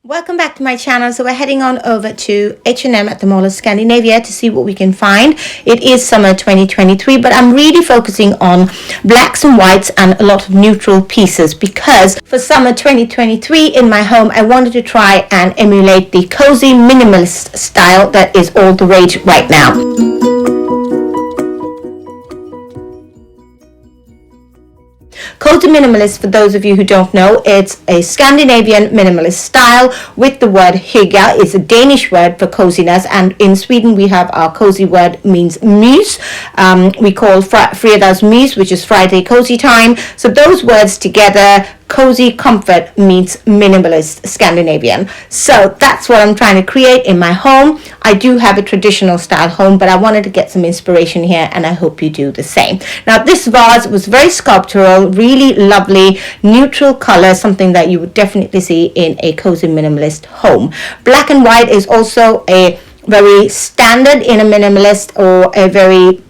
Welcome back to my channel. So we're heading on over to H&M at the Mall of Scandinavia to see what we can find. It is summer 2023, but I'm really focusing on blacks and whites and a lot of neutral pieces because for summer 2023 in my home, I wanted to try and emulate the cozy minimalist style that is all the rage right now. Cozy minimalist, for those of you who don't know, it's a Scandinavian minimalist style with the word hygge. It's a Danish word for coziness, and in Sweden we have our cozy word means mys. We call fredagsmys, which is Friday cozy time. So those words together, cozy comfort meets minimalist Scandinavian. So that's what I'm trying to create in my home. I do have a traditional style home, but I wanted to get some inspiration here, and I hope you do the same. Now this vase was very sculptural, really lovely, neutral color, something that you would definitely see in a cozy minimalist home. Black and white is also a very standard in a minimalist, or a very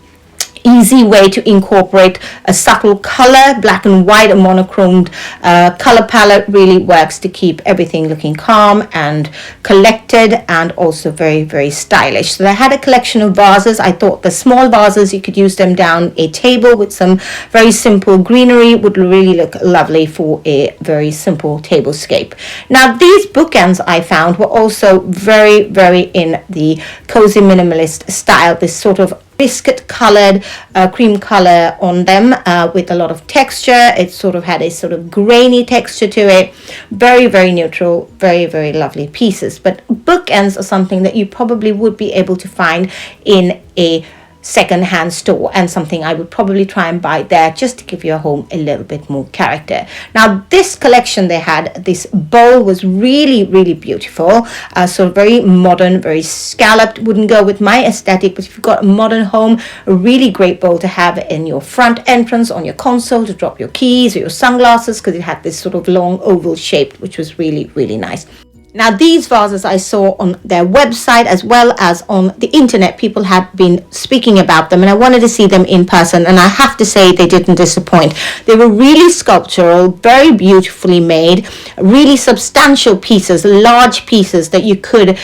easy way to incorporate a subtle color. Black and white, a monochromed color palette really works to keep everything looking calm and collected, and also very, very stylish. So I had a collection of vases. I thought the small vases, you could use them down a table with some very simple greenery, would really look lovely for a very simple tablescape. Now these bookends I found were also very, very in the cozy minimalist style, this sort of biscuit colored cream color on them with a lot of texture. It sort of had a sort of grainy texture to it. Very, very neutral, very, very lovely pieces. But bookends are something that you probably would be able to find in a second-hand store, and something I would probably try and buy there just to give your home a little bit more character. Now this collection they had, this bowl was really, really beautiful, so very modern, very scalloped. Wouldn't go with my aesthetic, but if you've got a modern home, a really great bowl to have in your front entrance on your console to drop your keys or your sunglasses, because it had this sort of long oval shape, which was really, really nice. Now these vases I saw on their website as well as on the internet. People had been speaking about them, and I wanted to see them in person, and I have to say they didn't disappoint. They were really sculptural, very beautifully made, really substantial pieces, large pieces that you could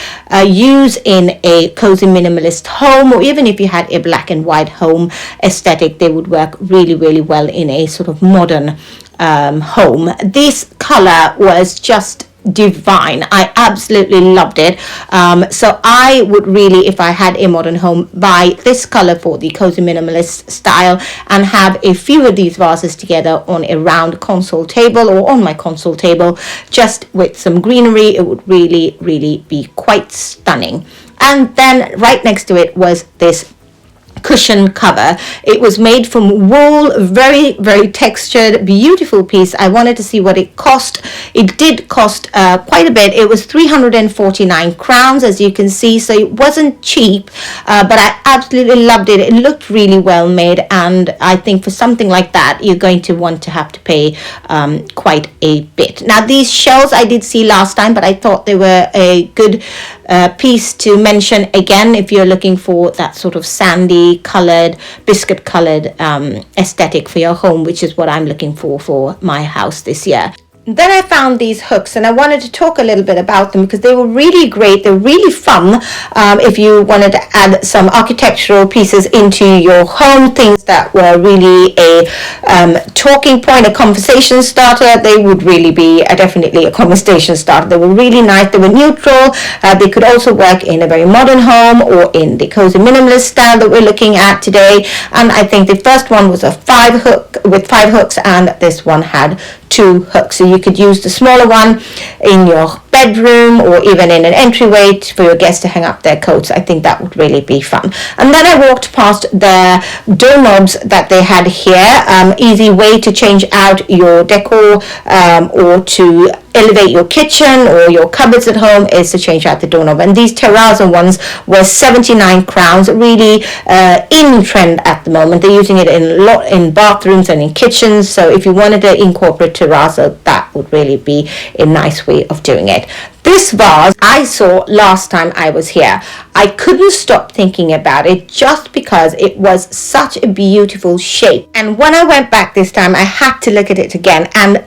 use in a cozy minimalist home, or even if you had a black and white home aesthetic, they would work really, really well in a sort of modern home. This color was just divine. I absolutely loved it. So I would really, if I had a modern home, buy this color for the cozy minimalist style and have a few of these vases together on a round console table, or on my console table, just with some greenery. It would really, really be quite stunning. And then right next to it was this cushion cover. It was made from wool, very, very textured, beautiful piece. I wanted to see what it cost. It did cost quite a bit. It was 349 crowns, as you can see, so it wasn't cheap, but I absolutely loved it. It looked really well made, and I think for something like that you're going to want to have to pay quite a bit. Now these shells I did see last time, but I thought they were a good piece to mention again if you're looking for that sort of sandy colored, biscuit colored aesthetic for your home, which is what I'm looking for my house this year. Then I found these hooks, and I wanted to talk a little bit about them because they were really great. They're really fun if you wanted to add some architectural pieces into your home, things that were really a talking point, a conversation starter. They would really be definitely a conversation starter. They were really nice. They were neutral. They could also work in a very modern home or in the cozy minimalist style that we're looking at today. And I think the first one was a 5 hook with 5 hooks, and this one had 2 hooks. So you could use the smaller one in your bedroom, or even in an entryway for your guests to hang up their coats. I think that would really be fun. And then I walked past the doorknobs that they had here. Easy way to change out your decor, or to elevate your kitchen or your cupboards at home, is to change out the doorknob. And these terrazzo ones were 79 crowns, really in trend at the moment. They're using it in bathrooms and in kitchens. So if you wanted to incorporate terrazzo, that would really be a nice way of doing it. This vase I saw last time I was here. I couldn't stop thinking about it just because it was such a beautiful shape. And when I went back this time, I had to look at it again, and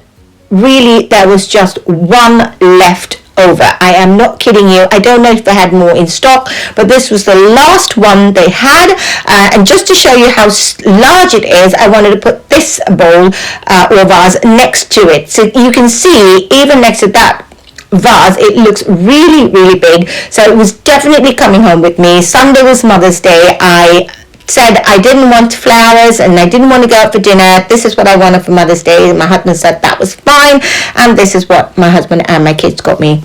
really there was just one left over. I am not kidding you. I don't know if they had more in stock, but this was the last one they had. And just to show you how large it is, I wanted to put this bowl or vase next to it. So you can see, even next to that vase, it looks really, really big. So it was definitely coming home with me. Sunday was Mother's Day. I said I didn't want flowers and I didn't want to go out for dinner. This is what I wanted for Mother's Day. My husband said that was fine, and this is what my husband and my kids got me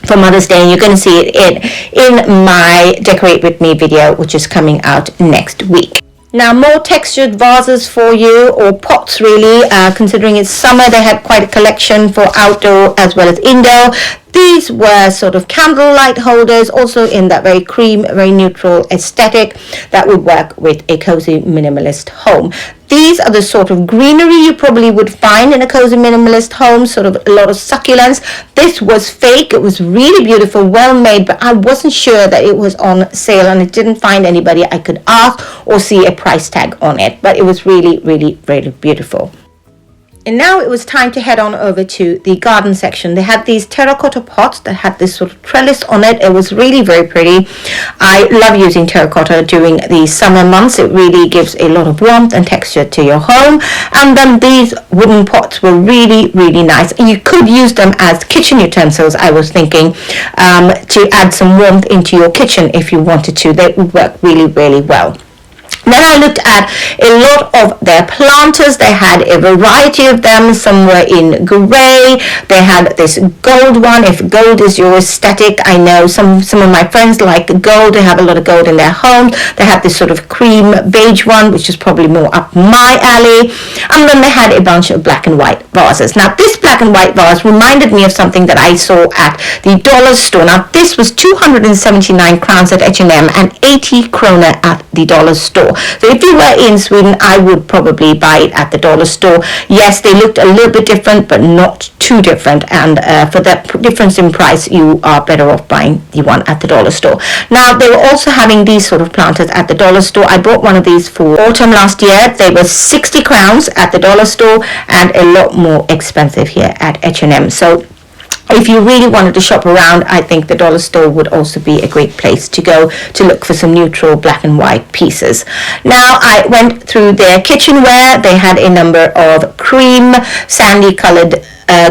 for Mother's Day, and you're going to see it in my Decorate With Me video, which is coming out next week. Now, more textured vases for you, or pots really, considering it's summer. They had quite a collection for outdoor as well as indoor. These were sort of candlelight holders, also in that very cream, very neutral aesthetic that would work with a cozy minimalist home. These are the sort of greenery you probably would find in a cozy minimalist home, sort of a lot of succulents. This was fake. It was really beautiful, well made, but I wasn't sure that it was on sale, and I didn't find anybody I could ask or see a price tag on it, but it was really, really, really beautiful. And now it was time to head on over to the garden section. They had these terracotta pots that had this sort of trellis on it. It was really very pretty. I love using terracotta during the summer months. It really gives a lot of warmth and texture to your home. And then these wooden pots were really, really nice. And you could use them as kitchen utensils, I was thinking, to add some warmth into your kitchen if you wanted to. They would work really, really well. Then I looked at a lot of their planters. They had a variety of them. Some were in grey. They had this gold one. If gold is your aesthetic, I know some of my friends like gold. They have a lot of gold in their homes. They had this sort of cream beige one, which is probably more up my alley. And then they had a bunch of black and white vases. Now, this black and white vase reminded me of something that I saw at the dollar store. Now, this was 279 crowns at H&M and 80 krona at the dollar store. So if you were in Sweden, I would probably buy it at the dollar store. Yes, they looked a little bit different, but not too different. And for that difference in price, you are better off buying the one at the dollar store. Now, they were also having these sort of planters at the dollar store. I bought one of these for autumn last year. They were 60 crowns at the dollar store and a lot more expensive here at H&M. So if you really wanted to shop around, I think the dollar store would also be a great place to go to look for some neutral black and white pieces. Now, I went through their kitchenware. They had a number of cream, sandy colored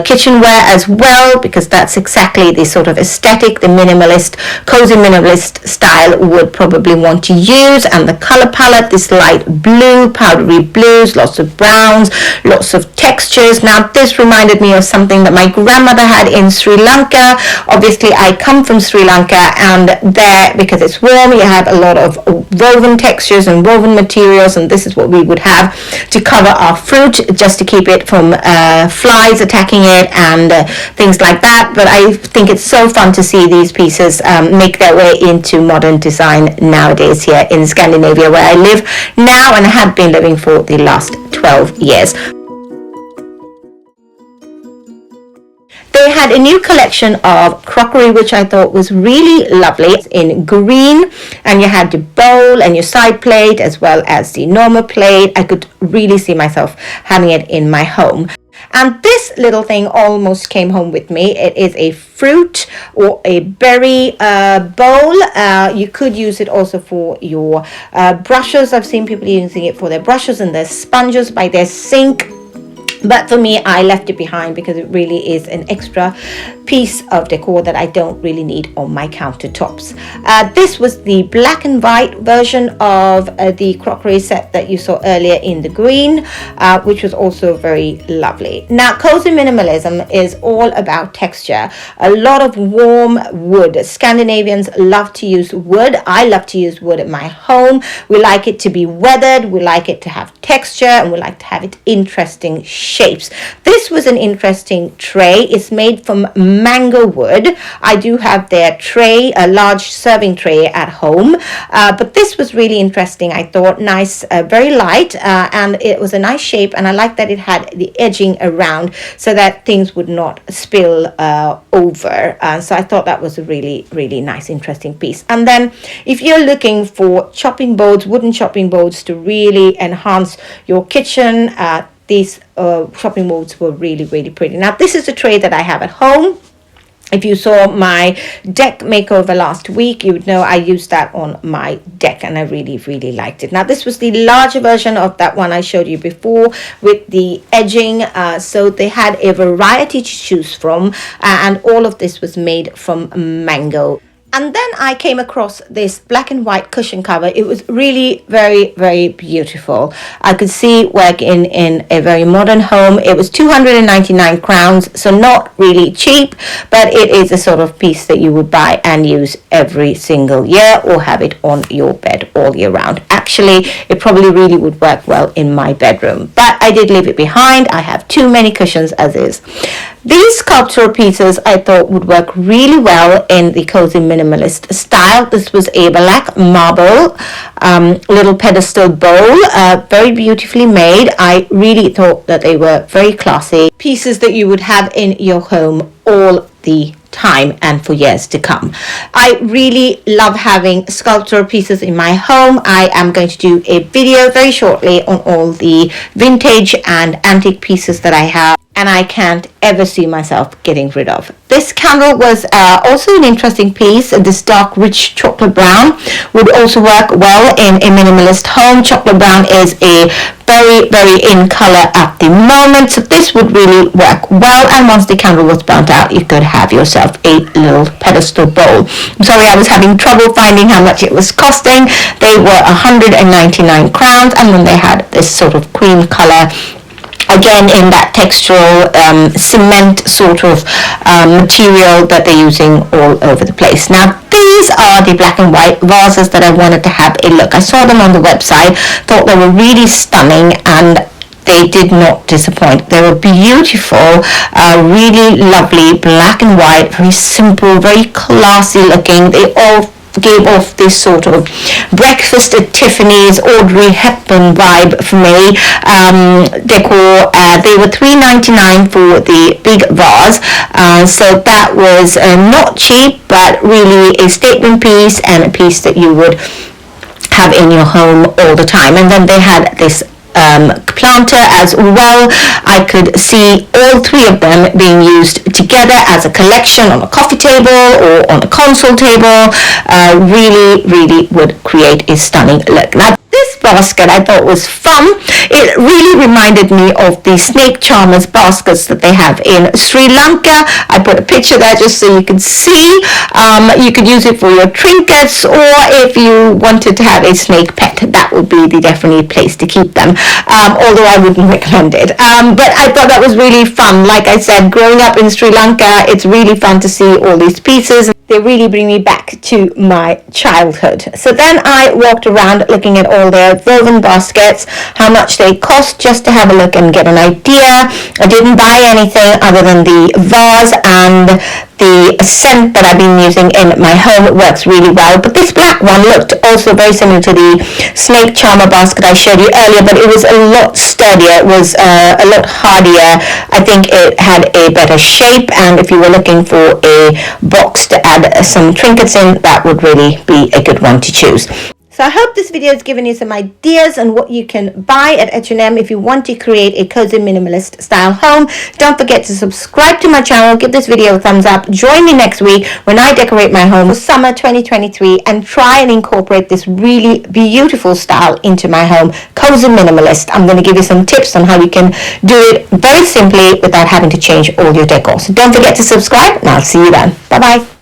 kitchenware as well, because that's exactly the sort of aesthetic the minimalist, cozy minimalist style would probably want to use. And the color palette, this light blue, powdery blues, lots of browns, lots of textures. Now, this reminded me of something that my grandmother had in Sri Lanka. Obviously, I come from Sri Lanka, and there, because it's warm, you have a lot of woven textures and woven materials, and this is what we would have to cover our fruit, just to keep it from flies attacking it and things like that. But I think it's so fun to see these pieces make their way into modern design nowadays here in Scandinavia, where I live now and have been living for the last 12 years. They had a new collection of crockery, which I thought was really lovely, in green, and you had the bowl and your side plate as well as the normal plate. I could really see myself having it in my home. And this little thing almost came home with me. It is a fruit or a berry bowl. You could use it also for your brushes. I've seen people using it for their brushes and their sponges by their sink. But for me, I left it behind because it really is an extra piece of decor that I don't really need on my countertops. This was the black and white version of the crockery set that you saw earlier in the green, which was also very lovely. Now, cozy minimalism is all about texture. A lot of warm wood. Scandinavians love to use wood. I love to use wood at my home. We like it to be weathered. We like it to have texture, and we like to have it interesting shapes. This was an interesting tray. It's made from mango wood. I do have their tray, a large serving tray at home, but this was really interesting. I thought nice, very light, and it was a nice shape, and I like that it had the edging around so that things would not spill over. So I thought that was a really, really nice, interesting piece. And then if you're looking for chopping boards, wooden chopping boards to really enhance your kitchen, these chopping boards were really, really pretty. Now, this is a tray that I have at home. If you saw my deck makeover last week, you would know I used that on my deck and I really, really liked it. Now, this was the larger version of that one I showed you before with the edging. So they had a variety to choose from, and all of this was made from mango. And then I came across this black and white cushion cover. It was really very, very beautiful. I could see work in a very modern home. It was 299 crowns, so not really cheap, but it is a sort of piece that you would buy and use every single year or have it on your bed all year round. Actually, it probably really would work well in my bedroom, but I did leave it behind. I have too many cushions as is. These sculptural pieces I thought would work really well in the cozy minimalist style. This was a black marble little pedestal bowl, very beautifully made. I really thought that they were very classy pieces that you would have in your home all the time and for years to come. I really love having sculptural pieces in my home. I am going to do a video very shortly on all the vintage and antique pieces that I have and I can't ever see myself getting rid of. This candle was also an interesting piece. This dark rich chocolate brown would also work well in a minimalist home. Chocolate brown is a very, very in color at the moment, so this would really work well. And once the candle was burnt out, you could have yourself a little pedestal bowl. I'm sorry, I was having trouble finding how much it was costing. They were 199 crowns, and then they had this sort of cream color, again in that textural cement sort of material that they're using all over the place. Now, these are the black and white vases that I wanted to have a look. I saw them on the website, thought they were really stunning, and they did not disappoint. They were beautiful, really lovely, black and white, very simple, very classy looking. They all gave off this sort of breakfast at Tiffany's, Audrey Hepburn vibe for me. Decor, they were $3.99 for the big vase, so that was not cheap, but really a statement piece and a piece that you would have in your home all the time. And then they had this planter as well. I could see all three of them being used together as a collection on a coffee table or on a console table. Really, really would create a stunning look. Now, this basket I thought was fun. It really reminded me of the snake charmers baskets that they have in Sri Lanka. I put a picture there just so you could see. You could use it for your trinkets, or if you wanted to have a snake pet, that would be the definite place to keep them, although I wouldn't recommend it. But I thought that was really fun. Like I said, growing up in Sri Lanka, it's really fun to see all these pieces. They really bring me back to my childhood. So then I walked around looking at all their woven baskets, how much they cost, just to have a look and get an idea. I didn't buy anything other than the vase, and the scent that I've been using in my home works really well. But this black one looked also very similar to the snake charmer basket I showed you earlier, but it was a lot sturdier. It was a lot hardier. I think it had a better shape, and if you were looking for a box to add some trinkets in, that would really be a good one to choose. So I hope this video has given you some ideas on what you can buy at H&M if you want to create a cozy minimalist style home. Don't forget to subscribe to my channel, give this video a thumbs up. Join me next week when I decorate my home for summer 2023 and try and incorporate this really beautiful style into my home. Cozy minimalist. I'm going to give you some tips on how you can do it very simply without having to change all your decor. So don't forget to subscribe, and I'll see you then. Bye bye.